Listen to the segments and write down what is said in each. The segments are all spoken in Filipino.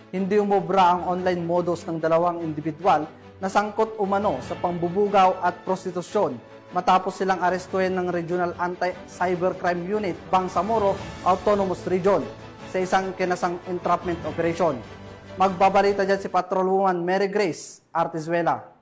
Hindi umobra ang online modus ng dalawang individual na sangkot umano sa pambubugaw at prostitusyon matapos silang arestuhin ng Regional Anti-Cybercrime Unit Bangsamoro Autonomous Region sa isang kinasang entrapment operation. Magbabalita dyan si Patrolwoman Mary Grace Artizuela.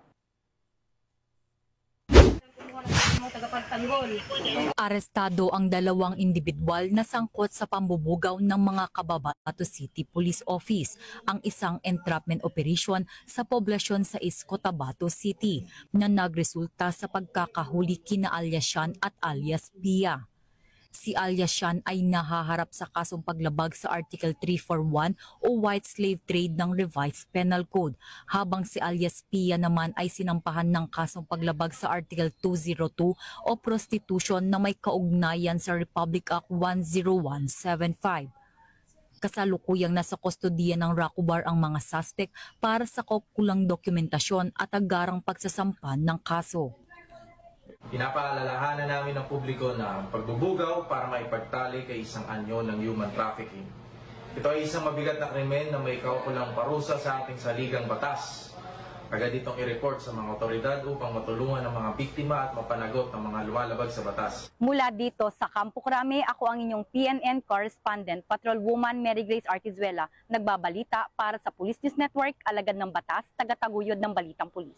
Arestado ang dalawang individual na sangkot sa pambubugaw ng mga Cotabato City Police Office, ang isang entrapment operation sa poblasyon sa Cotabato City na nagresulta sa pagkakahuli kina Alyasyan at alias Pia. Si Alyasyan ay nahaharap sa kasong paglabag sa Article 341 o White Slave Trade ng Revised Penal Code, habang si alias Pia naman ay sinampahan ng kasong paglabag sa Article 202 o Prostitution na may kaugnayan sa Republic Act 10175. Kasalukuyang nasa kustodiya ng RACOBAR ang mga suspect para sa kaukulang dokumentasyon at agarang pagsasampan ng kaso. Pinapaalalahanan namin ng publiko na ang pagbubugaw para maipagtali kay isang anyo ng human trafficking. Ito ay isang mabigat na krimen na may kaukulang parusa sa ating saligang batas. Agad itong i-report sa mga otoridad upang matulungan ang mga biktima at mapanagot ng mga lumalabag sa batas. Mula dito sa Campo Crame, ako ang inyong PNN correspondent, Patrolwoman Mary Grace Artizuela, nagbabalita para sa Police News Network, alagad ng batas, tagataguyod ng balitang pulis.